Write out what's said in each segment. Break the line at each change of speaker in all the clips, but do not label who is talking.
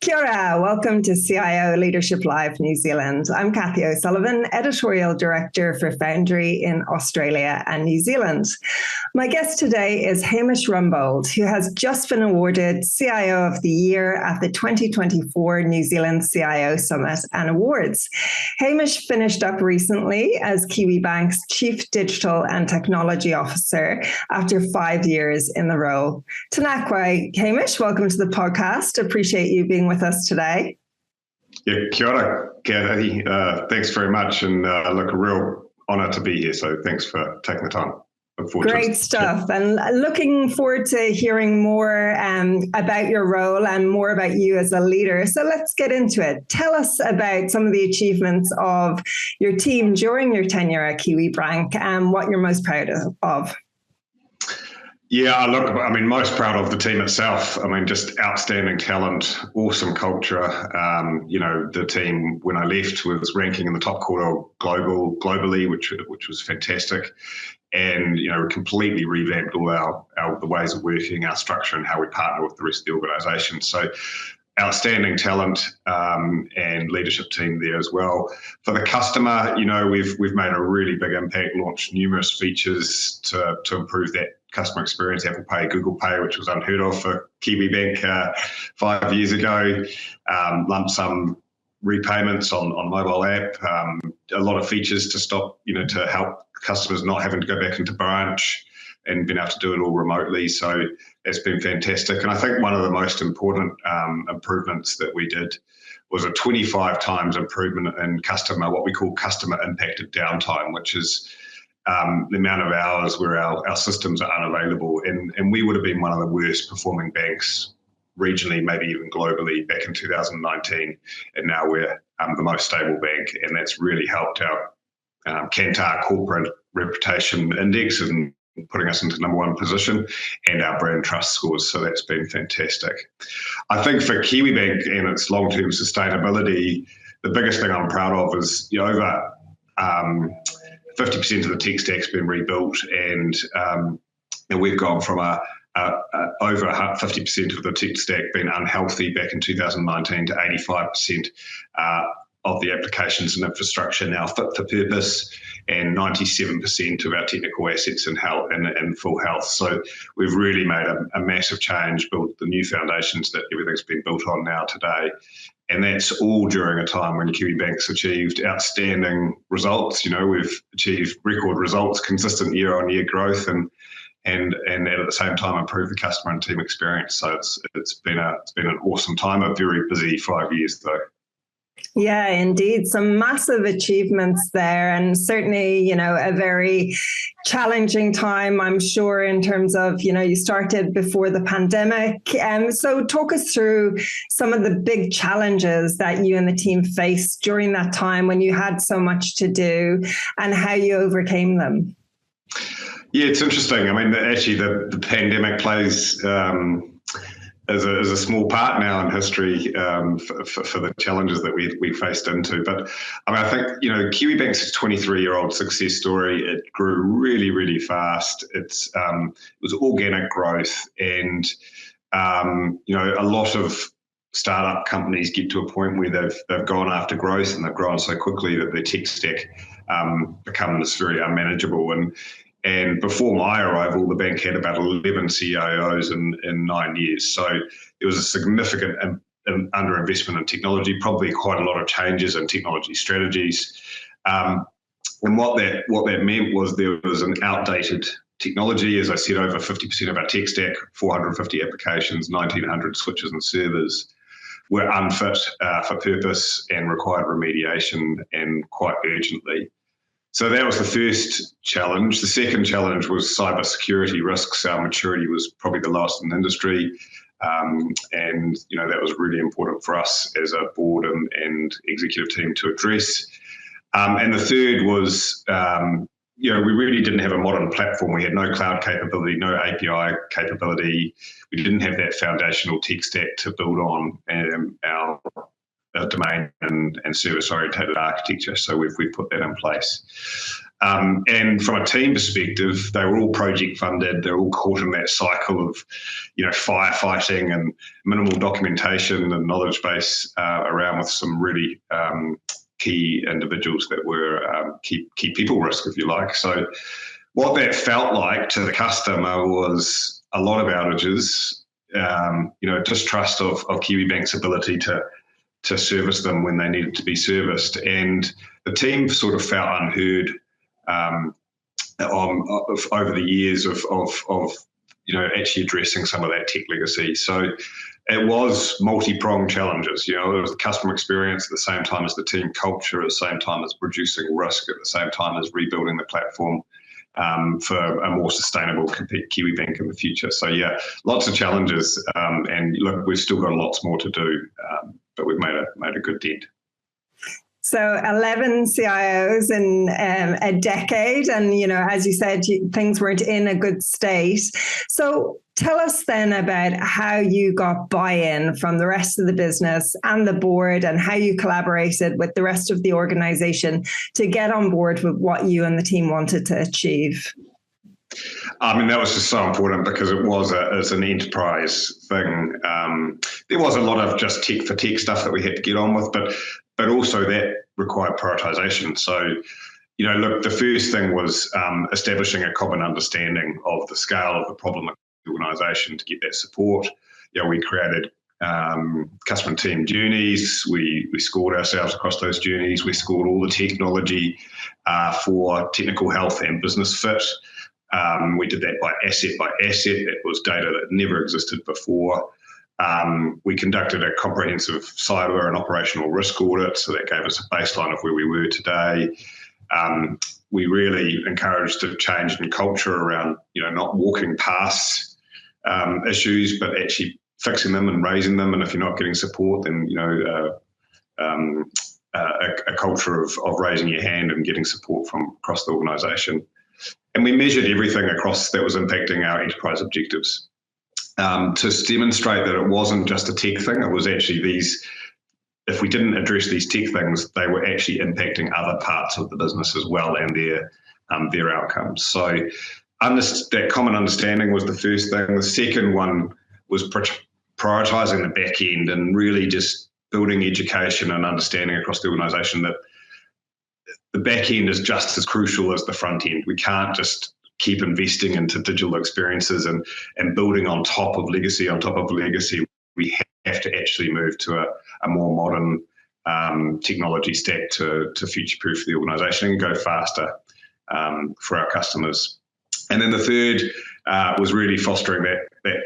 Kia ora, welcome to CIO Leadership Live New Zealand. I'm Kathy O'Sullivan, Editorial Director for Foundry in Australia and New Zealand. My guest today is Hamish Rumbold, who has just been awarded CIO of the Year at the 2024 New Zealand CIO Summit and Awards. Hamish finished up recently as Kiwibank's Chief Digital and Technology Officer after 5 years in the role. Tanakwa, Hamish, welcome to the podcast. Appreciate you being with us today.
Yeah, kia ora, Kathy. Thanks very much, and look, a real honour to be here. So thanks for taking the time.
Great stuff, and looking forward to hearing more about your role and more about you as a leader. So let's get into it. Tell us about some of the achievements of your team during your tenure at Kiwibank and what you're most proud of.
Yeah, look, I mean, most proud of the team itself. I mean, just outstanding talent, awesome culture. The team, when I left, was ranking in the top quartile globally, which was fantastic. And, we completely revamped all the ways of working, our structure, and how we partner with the rest of the organisation. So outstanding talent and leadership team there as well. For the customer, we've made a really big impact, launched numerous features to improve that customer experience. Apple Pay, Google Pay, which was unheard of for Kiwibank 5 years ago, lump sum repayments on mobile app, a lot of features to stop, to help customers not having to go back into branch and being able to do it all remotely. So it's been fantastic. And I think one of the most important improvements that we did was a 25 times improvement in what we call customer impacted downtime, which is the amount of hours where our systems are unavailable. And we would have been one of the worst performing banks regionally, maybe even globally, back in 2019. And now we're the most stable bank. And that's really helped our Kantar corporate reputation index and putting us into number one position, and our brand trust scores. So that's been fantastic. I think for Kiwibank and its long-term sustainability, the biggest thing I'm proud of is over 50% of the tech stack's been rebuilt, and we've gone from over 50% of the tech stack being unhealthy back in 2019 to 85% of the applications and infrastructure now fit for purpose, and 97% of our technical assets in full health. So we've really made a massive change, built the new foundations that everything's been built on now today. And that's all during a time when Kiwibank's achieved outstanding results. We've achieved record results, consistent year-on-year growth, and at the same time improve the customer and team experience. So it's been an awesome time. A very busy 5 years though.
Yeah, indeed. Some massive achievements there, and certainly, a very challenging time, I'm sure, in terms of, you started before the pandemic. So talk us through some of the big challenges that you and the team faced during that time when you had so much to do and how you overcame them.
Yeah, it's interesting. I mean, actually, the pandemic plays as a small part now in history for the challenges that we faced into. But I think, Kiwibank's 23-year-old success story, it grew really, really fast. It was organic growth, and, a lot of startup companies get to a point where they've gone after growth and they've grown so quickly that their tech stack becomes very unmanageable. And before my arrival, the bank had about 11 CIOs in 9 years. So it was a significant underinvestment in technology, probably quite a lot of changes in technology strategies. And what that meant was there was an outdated technology. As I said, over 50% of our tech stack, 450 applications, 1,900 switches and servers, were unfit for purpose and required remediation, and quite urgently. So that was the first challenge. The second challenge was cybersecurity risks. Our maturity was probably the lowest in the industry. And, that was really important for us as a board and executive team to address. And the third was, we really didn't have a modern platform. We had no cloud capability, no API capability. We didn't have that foundational tech stack to build on our domain and service-oriented architecture. So we've put that in place. And from a team perspective, they were all project funded. They're all caught in that cycle of, firefighting and minimal documentation and knowledge base around, with some really key individuals that were key people risk, if you like. So what that felt like to the customer was a lot of outages, distrust of Kiwibank's ability to service them when they needed to be serviced. And the team sort of felt unheard over the years of actually addressing some of that tech legacy. So it was multi-pronged challenges. It was the customer experience at the same time as the team culture, at the same time as reducing risk, at the same time as rebuilding the platform for a more sustainable Kiwibank in the future. So yeah, lots of challenges, and look, we've still got lots more to do, but we've made a good dent.
So 11 CIOs in a decade, and as you said, things weren't in a good state. So tell us then about how you got buy-in from the rest of the business and the board, and how you collaborated with the rest of the organization to get on board with what you and the team wanted to achieve.
I mean, that was just so important because it was an enterprise thing. There was a lot of just tech for tech stuff that we had to get on with, but also that required prioritization. So, look, the first thing was establishing a common understanding of the scale of the problem of the organisation to get that support. We created customer team journeys. We scored ourselves across those journeys. We scored all the technology for technical health and business fit. We did that by asset. It was data that never existed before. We conducted a comprehensive cyber and operational risk audit, so that gave us a baseline of where we were today. We really encouraged a change in culture around, not walking past issues, but actually fixing them and raising them. And if you're not getting support, then a culture of raising your hand and getting support from across the organisation. And we measured everything across that was impacting our enterprise objectives. To demonstrate that it wasn't just a tech thing, it was actually these, if we didn't address these tech things, they were actually impacting other parts of the business as well and their outcomes. So that common understanding was the first thing. The second one was prioritising the back end and really just building education and understanding across the organisation that the back end is just as crucial as the front end. We can't just keep investing into digital experiences and building on top of legacy. We have to actually move to a more modern technology stack to future-proof the organisation and go faster for our customers. And then the third was really fostering that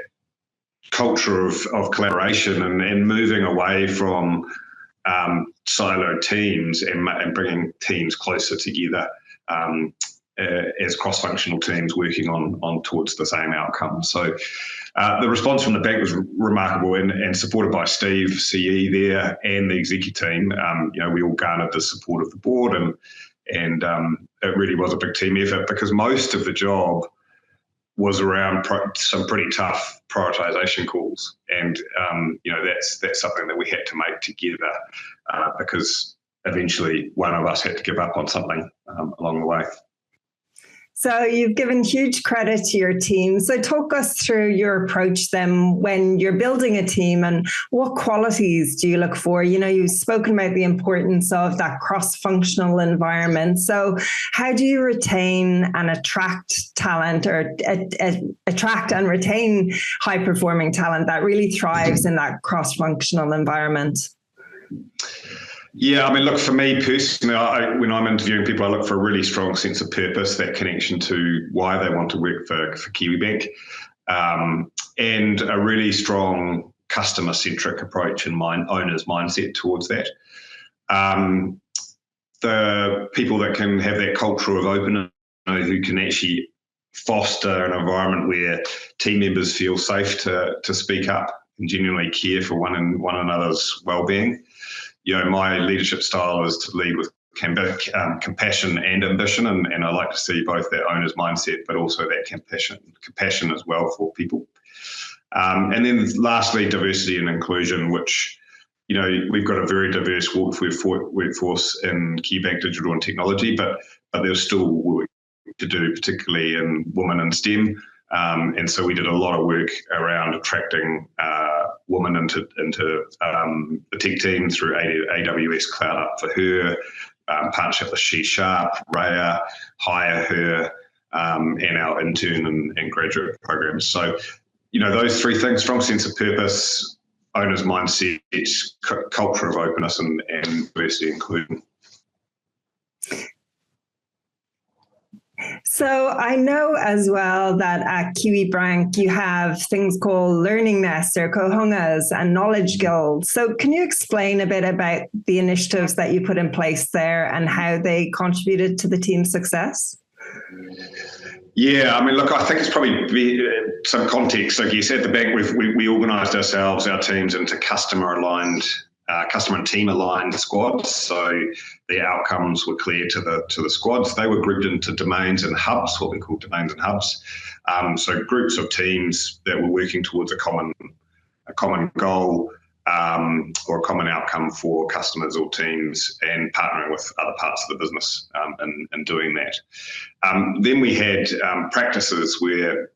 culture of collaboration and moving away from siloed teams and bringing teams closer together as cross-functional teams working on towards the same outcome. So the response from the bank was remarkable and supported by Steve, CE there, and the executive team. We all garnered the support of the board, and it really was a big team effort because most of the job was around some pretty tough prioritization calls. And, that's something that we had to make together because eventually one of us had to give up on something along the way.
So you've given huge credit to your team. So talk us through your approach then when you're building a team, and what qualities do you look for? You've spoken about the importance of that cross-functional environment. So how do you retain and attract talent, or attract and retain high-performing talent that really thrives in that cross-functional environment?
Yeah, I mean, look, for me personally, when I'm interviewing people, I look for a really strong sense of purpose, that connection to why they want to work for Kiwibank, and a really strong customer-centric approach and owner's mindset towards that. The people that can have that culture of openness, who can actually foster an environment where team members feel safe to speak up and genuinely care for one another's well-being. My leadership style is to lead with compassion and ambition, and I like to see both that owner's mindset, but also that compassion as well for people. And then lastly, diversity and inclusion, which, we've got a very diverse workforce in Kiwibank Digital and Technology, but there's still work to do, particularly in women in STEM. And so we did a lot of work around attracting women into the tech team through AWS Cloud Up for Her, partnership with She Sharp, Raya, Hire Her, and our intern and graduate programs. So, those three things: strong sense of purpose, owner's mindset, culture of openness, and diversity inclusion.
So I know as well that at Kiwibank you have things called learning nests or kohungas and knowledge guilds. So can you explain a bit about the initiatives that you put in place there and how they contributed to the team's success?
Yeah, look, I think it's probably some context. Like you said, at the bank, we organised our teams into customer and team aligned squads. So the outcomes were clear to the squads. They were grouped into domains and hubs, what we call domains and hubs. So groups of teams that were working towards a common goal or a common outcome for customers or teams, and partnering with other parts of the business in doing that. Then we had practices where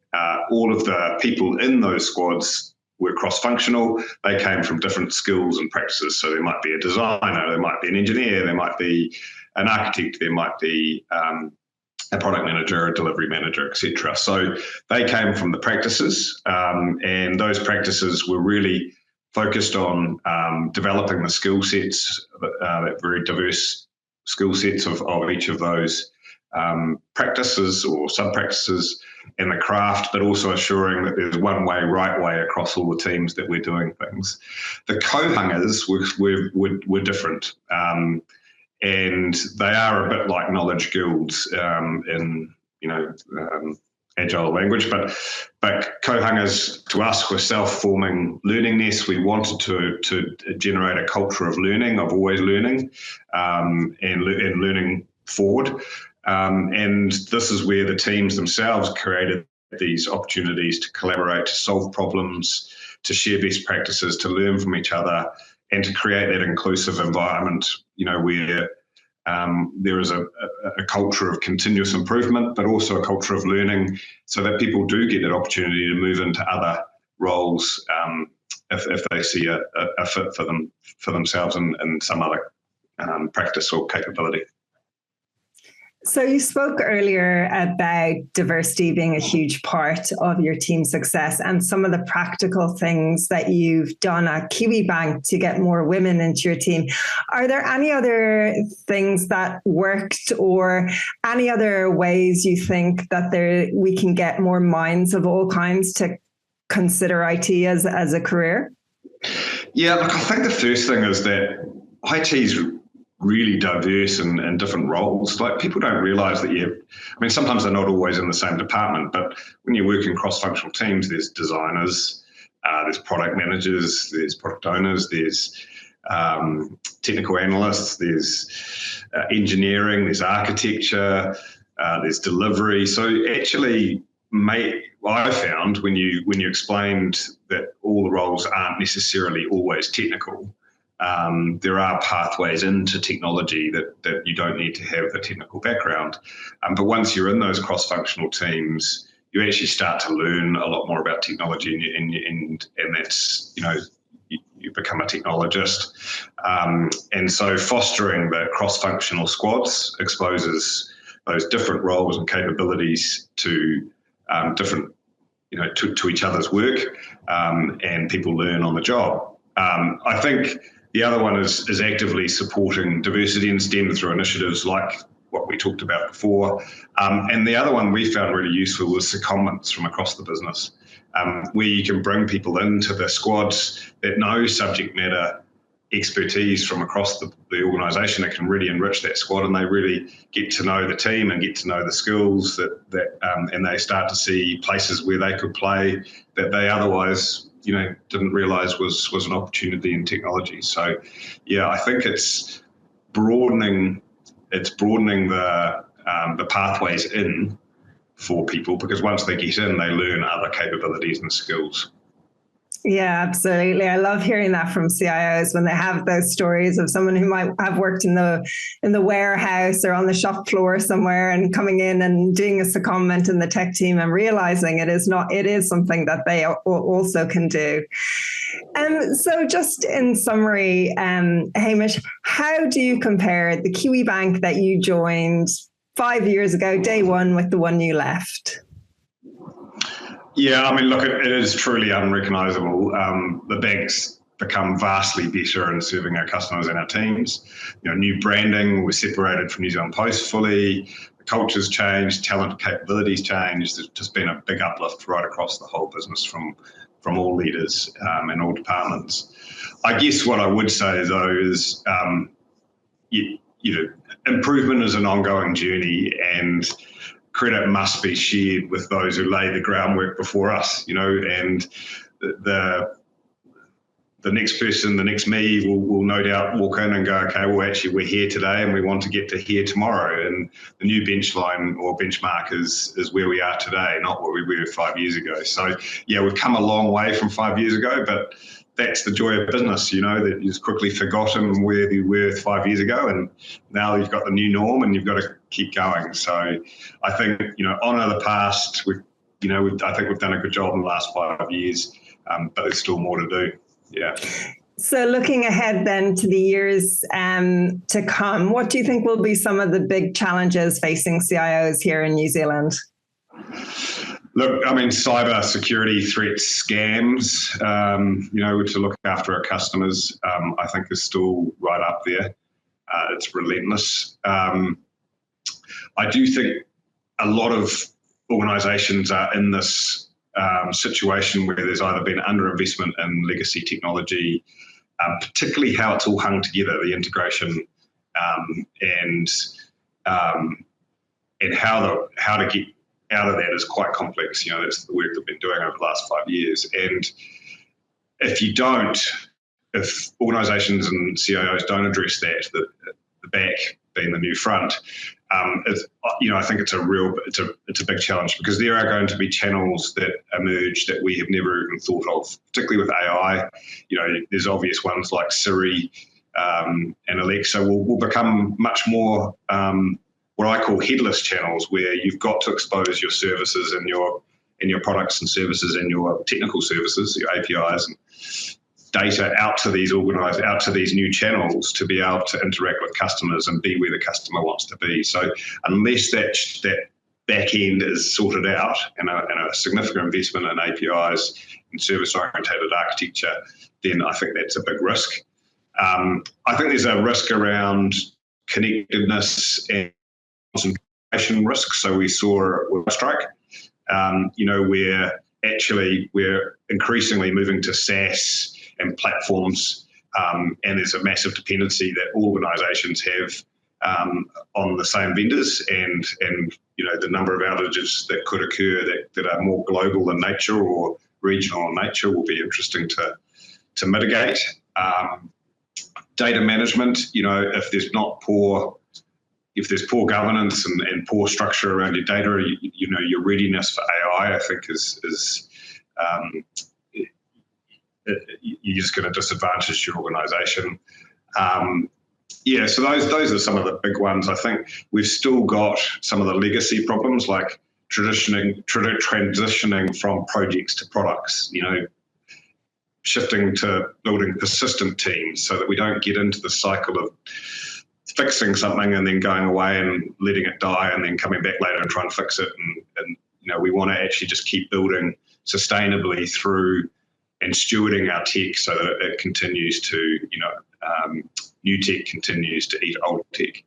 all of the people in those squads were cross-functional. They came from different skills and practices. So there might be a designer, there might be an engineer, there might be an architect, there might be a product manager, a delivery manager, etc. So they came from the practices, and those practices were really focused on developing the skill sets, that very diverse skill sets of each of those practices or sub-practices in the craft, but also assuring that there's one way, right way across all the teams that we're doing things. The kohungas were different, and they are a bit like knowledge guilds in agile language, but kohungas to us were self-forming learning nests. We wanted to generate a culture of learning, of always learning, and learning forward. And this is where the teams themselves created these opportunities to collaborate, to solve problems, to share best practices, to learn from each other, and to create that inclusive environment, where there is a culture of continuous improvement, but also a culture of learning, so that people do get that opportunity to move into other roles if they see a fit for themselves in some other practice or capability.
So you spoke earlier about diversity being a huge part of your team success and some of the practical things that you've done at Kiwibank to get more women into your team. Are there any other things that worked, or any other ways you think that we can get more minds of all kinds to consider IT as a career?
Yeah, look, I think the first thing is that IT is really diverse in different roles. Like, people don't realise that sometimes they're not always in the same department, but when you work in cross-functional teams, there's designers, there's product managers, there's product owners, there's technical analysts, there's engineering, there's architecture, there's delivery. So actually, I found when you explained that all the roles aren't necessarily always technical, there are pathways into technology that you don't need to have a technical background. But once you're in those cross-functional teams, you actually start to learn a lot more about technology, and that's, you become a technologist. And so fostering the cross-functional squads exposes those different roles and capabilities to different, to each other's work, and people learn on the job. I think the other one is actively supporting diversity in STEM through initiatives like what we talked about before. And the other one we found really useful was secondments from across the business, where you can bring people into the squads that know subject matter expertise from across the organisation that can really enrich that squad, and they really get to know the team and get to know the skills and they start to see places where they could play that they otherwise didn't realise was an opportunity in technology. So, yeah, I think it's broadening the pathways in for people, because once they get in, they learn other capabilities and skills.
Yeah, absolutely. I love hearing that from CIOs when they have those stories of someone who might have worked in the warehouse or on the shop floor somewhere and coming in and doing a secondment in the tech team and realizing it is something that they also can do. So just in summary, Hamish, how do you compare the Kiwi Bank that you joined 5 years ago, day one, with the one you left?
Yeah, I mean, look, it is truly unrecognisable. The bank's become vastly better in serving our customers and our teams. New branding, we're separated from New Zealand Post fully. The culture's changed, talent capabilities changed. There's just been a big uplift right across the whole business from all leaders and all departments. I guess what I would say, though, is improvement is an ongoing journey, and credit must be shared with those who lay the groundwork before us, and the next person, the next me will no doubt walk in and go, okay, well, actually, we're here today and we want to get to here tomorrow. And the new benchline or benchmark is where we are today, not what we were 5 years ago. So, yeah, we've come a long way from 5 years ago, but that's the joy of business, that you've quickly forgotten where you were 5 years ago, and now you've got the new norm and you've got to keep going. So I think, honour the past. I think we've done a good job in the last 5 years, but there's still more to do. Yeah.
So looking ahead then to the years to come, what do you think will be some of the big challenges facing CIOs here in New Zealand?
Look, I mean, cyber security threats, scams, to look after our customers, I think is still right up there. It's relentless. I do think a lot of organisations are in this situation where there's either been underinvestment in legacy technology, particularly how it's all hung together, the integration, and how to get out of that is quite complex. That's the work they've been doing over the last 5 years. And if organisations and CIOs don't address that, the back being the new front, I think it's a big challenge, because there are going to be channels that emerge that we have never even thought of, particularly with AI. There's obvious ones like Siri and Alexa will become much more what I call headless channels, where you've got to expose your services and your products and services and your technical services, your APIs and data out to these new channels to be able to interact with customers and be where the customer wants to be. So unless that back end is sorted out and a significant investment in APIs and service-oriented architecture, then I think that's a big risk. I think there's a risk around connectedness and concentration risk. So we saw with Strike, where actually we're increasingly moving to SaaS and platforms, and there's a massive dependency that organisations have on the same vendors, and the number of outages that could occur that are more global in nature or regional in nature will be interesting to mitigate. Data management, if there's poor governance and poor structure around your data, your readiness for AI, I think is you're just going to disadvantage your organisation. So those are some of the big ones. I think we've still got some of the legacy problems, like transitioning from projects to products, shifting to building persistent teams so that we don't get into the cycle of fixing something and then going away and letting it die and then coming back later and trying to fix it. And we want to actually just keep building sustainably through and stewarding our tech so that it continues to, new tech continues to eat old tech.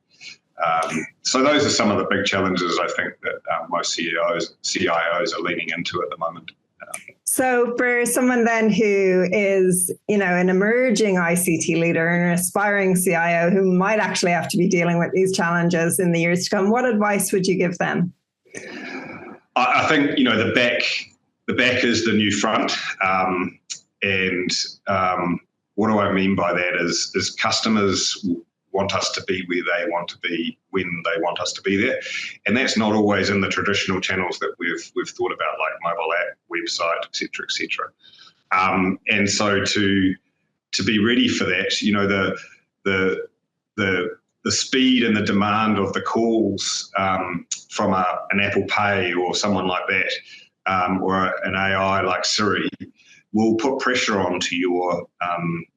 So those are some of the big challenges I think that most CIOs are leaning into at the moment.
So for someone then who is, an emerging ICT leader and an aspiring CIO who might actually have to be dealing with these challenges in the years to come, what advice would you give them?
I think, the back is the new front. What do I mean by that is customers want us to be where they want to be when they want us to be there. And that's not always in the traditional channels that we've thought about, like mobile app, website, et cetera, et cetera. And so to be ready for that, you know, the speed and the demand of the calls from an Apple Pay or someone like that, or an AI like Siri, will put pressure onto your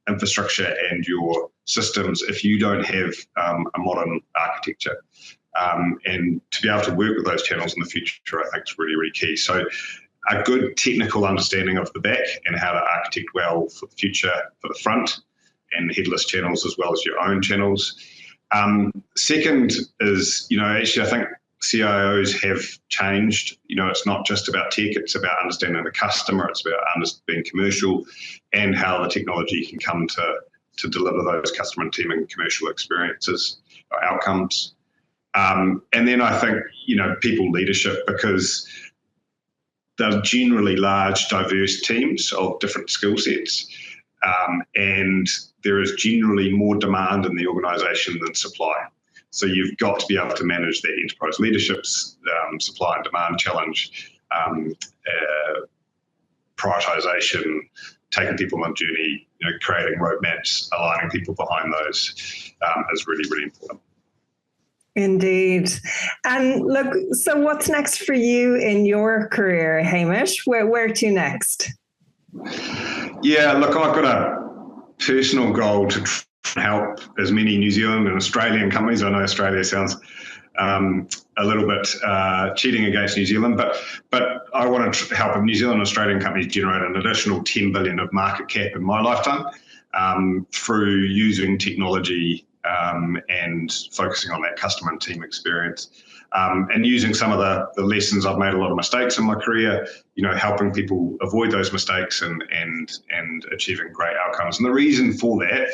infrastructure and your systems if you don't have a modern architecture. And to be able to work with those channels in the future, I think is really, really key. So a good technical understanding of the back and how to architect well for the future, for the front, and headless channels as well as your own channels. Second is, you know, actually I think CIOs have changed. You know, it's not just about tech, it's about understanding the customer, it's about being commercial and how the technology can come to deliver those customer and team and commercial experiences or outcomes. And then I think, you know, people leadership, because they're generally large, diverse teams of different skill sets. And there is generally more demand in the organisation than supply. So you've got to be able to manage that enterprise leadership's supply and demand challenge, prioritisation, taking people on a journey, you know, creating roadmaps, aligning people behind those is really, really important.
Indeed. And look, so what's next for you in your career, Hamish? Where to next?
Yeah, look, I've got a personal goal to help as many New Zealand and Australian companies. I know Australia sounds a little bit cheating against New Zealand, but I want to help New Zealand and Australian companies generate an additional 10 billion of market cap in my lifetime through using technology and focusing on that customer and team experience. And using some of the lessons. I've made a lot of mistakes in my career, you know, helping people avoid those mistakes and achieving great outcomes. And the reason for that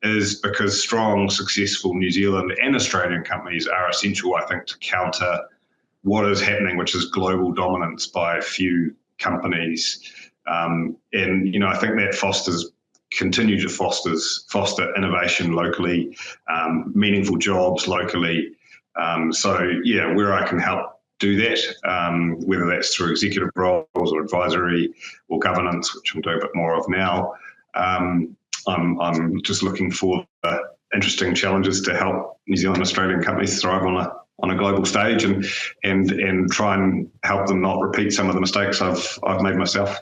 is because strong, successful New Zealand and Australian companies are essential, I think, to counter what is happening, which is global dominance by a few companies. And, you know, I think that continue to foster innovation locally, meaningful jobs locally. So, yeah, where I can help do that, whether that's through executive roles or advisory or governance, which I'm doing a bit more of now, I'm just looking for interesting challenges to help New Zealand and Australian companies thrive on a global stage and try and help them not repeat some of the mistakes I've made myself.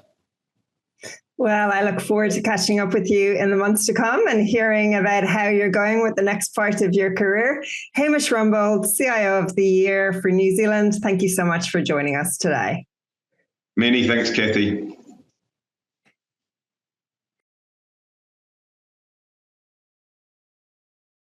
Well, I look forward to catching up with you in the months to come and hearing about how you're going with the next part of your career. Hamish Rumbold, CIO of the Year for New Zealand, thank you so much for joining us today.
Many thanks, Kathy.